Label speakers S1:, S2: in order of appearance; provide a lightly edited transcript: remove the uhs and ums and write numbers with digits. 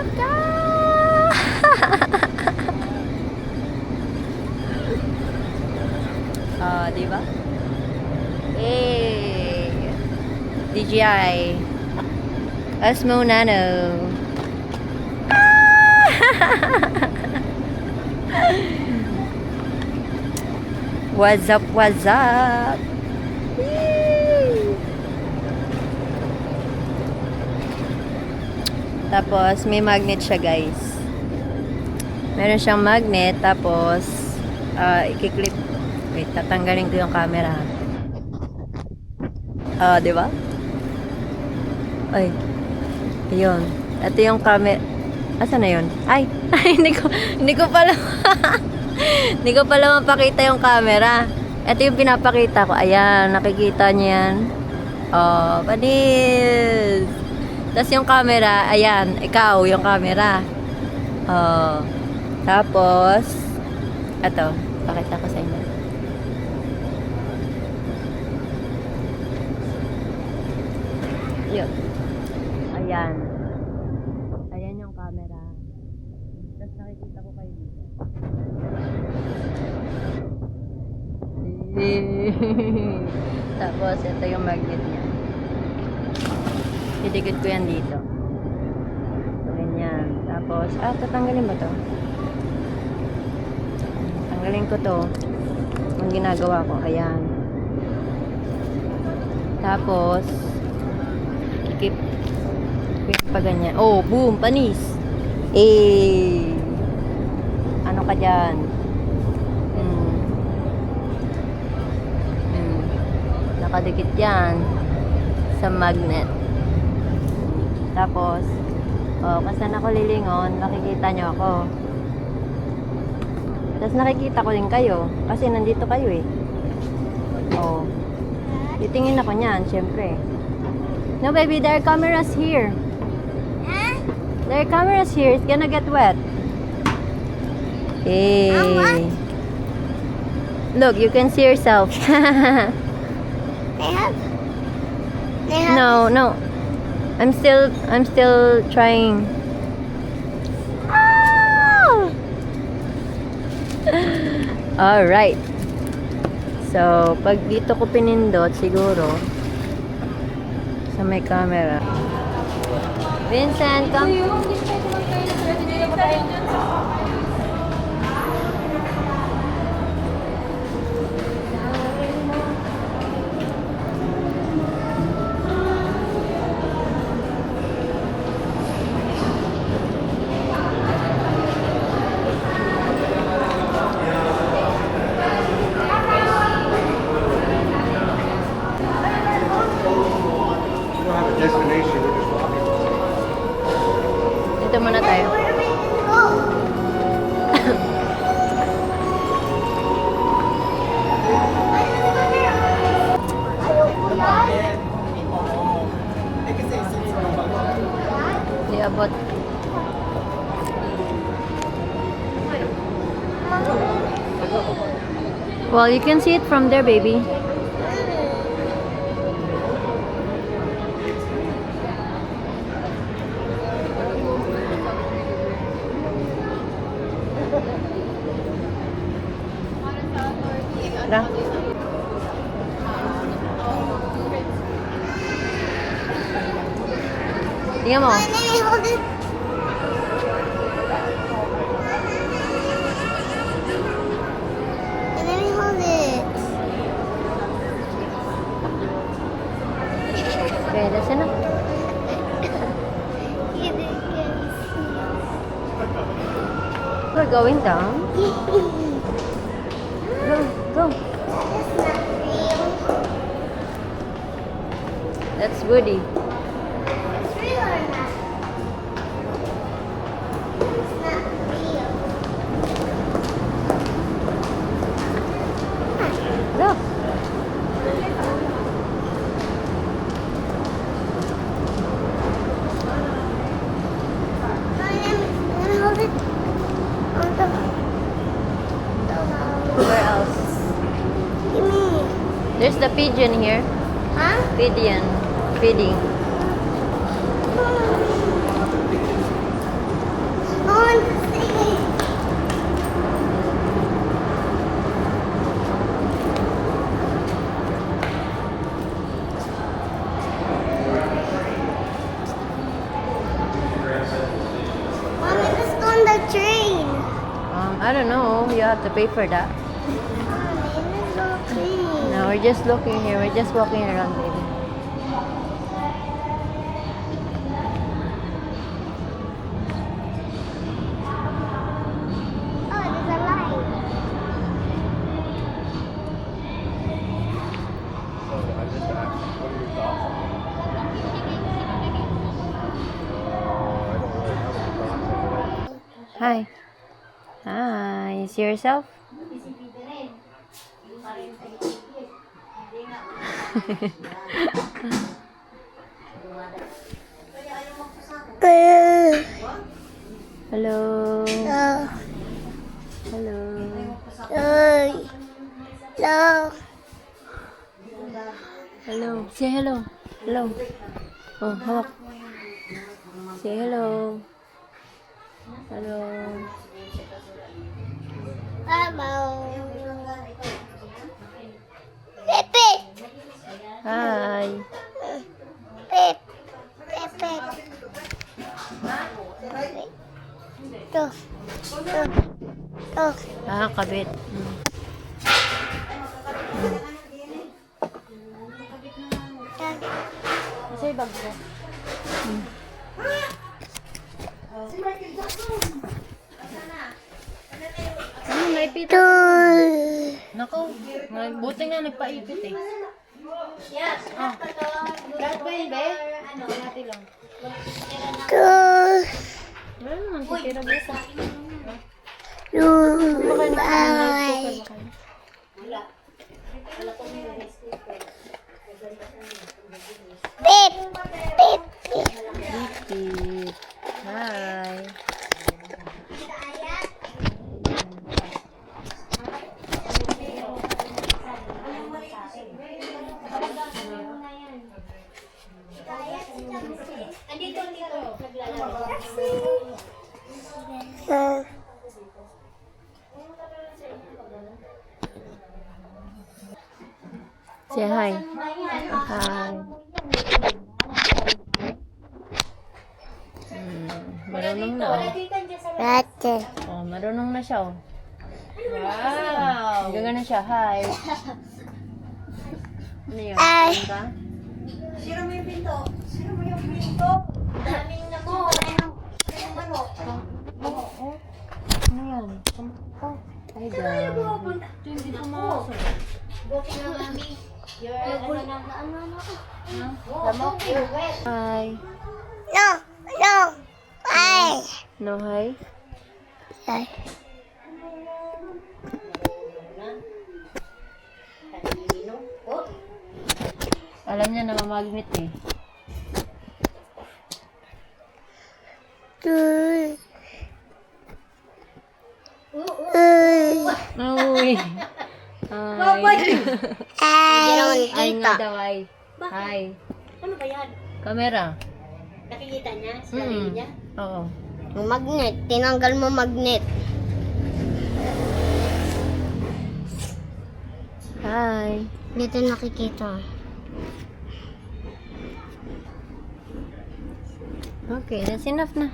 S1: Baka! Di ba? Eh, DJI Osmo Nano. What's up, what's up? Yee! Tapos may magnet siya, guys. Meron siyang magnet, tapos i-clip. Wait, tatanggalin ko yung camera. Di ba? Ay. Ayun. Ito yung camera. Asa na yun? Ay, hindi ko pala hindi ko pala mapakita yung camera. Ito yung pinapakita ko. Ayan, nakikita niyo yan. Oh, panis. Tapos yung camera, ayan, ikaw yung camera. Oh. Tapos ito, pakita ko sa inyo. Yun. Ayan. Ayan yung camera. Tapos nakikita ko kayo dito. Tapos ito yung magnet niya. Didikit ko yan dito. Ganyan. Tapos, tatanggalin ba to? Tanggalin ko to. Ang ginagawa ko, ayan. Tapos, keep pa ganyan. Oh, boom, panis. Eh, ano ka dyan? Nakadikit yan sa magnet. Tapos, kasi ako lilingon, makikita nyo ako. Tapos nakikita ko din kayo. Kasi nandito kayo eh. Oh. Titingin ako niyan, syempre. No baby, there are cameras here. There are cameras here. It's gonna get wet. Hey. Look, you can see yourself.
S2: They have
S1: No. I'm still trying. All right. So, pag dito ko pinindot siguro sa may camera. Vincent, come.
S3: Destination, we're just walking.
S1: Dito muna tayo. Di abot. Well, you can see it from there, baby. Tara. Tingnan mo.
S2: Let me hold it. Let me hold it.
S1: Okay, that's enough. We're going down. Go. That's Woody.
S2: It's real or not? It's not real.
S1: Look.
S2: Let me hold it. On the...
S1: Where else?
S2: Give me.
S1: There's the pigeon here.
S2: Huh?
S1: Pigeon. Feeding. I don't know. You have to pay for that. No, we're just looking here. We're just walking around, baby.
S2: Oh, there's a light.
S3: So I just asked, what are your thoughts on it? I don't really have any thoughts on it.
S1: Hi. Hi. You see yourself? Hello. Hello. Hello. Say hello. Hello. Oh, hawak. Say hello. Hello.
S2: Pepe.
S1: Hi.
S2: Pepe. Tuh.
S1: Ah, kabit. Mm. Say bag ko. Ano, naipit? Nako, buti nga nagpaipit eh.
S2: Yes.
S1: Oh. Lahat ba yun, be? Hati lang. Wala naman, titira busa. Lipit. Hi. Say hi. Hi. Marunong na oh. Oh, marunong na siya oh. Wow! Gagana siya. Hi. Ano yun?
S2: Ay.
S1: Ano ka?
S4: Sino mo yung pinto? Sino mo yung pinto? Daming namo. Anong manok?
S1: Ano yan? Oh. Ay, God.
S4: Hindi pumasok. Buti nga, mami. You're lamok. You're wet.
S1: Hi. No hi? Alam niya na mamagnet eh. Uy. Ay nga daw ay. Hi.
S4: Ano ba yan?
S1: Camera.
S4: Nakikita niya? Sarili niya?
S1: Oo.
S2: Yung magnet, tinanggal mo magnet.
S1: Hi.
S2: Dito nakikita.
S1: Okay, that's enough na.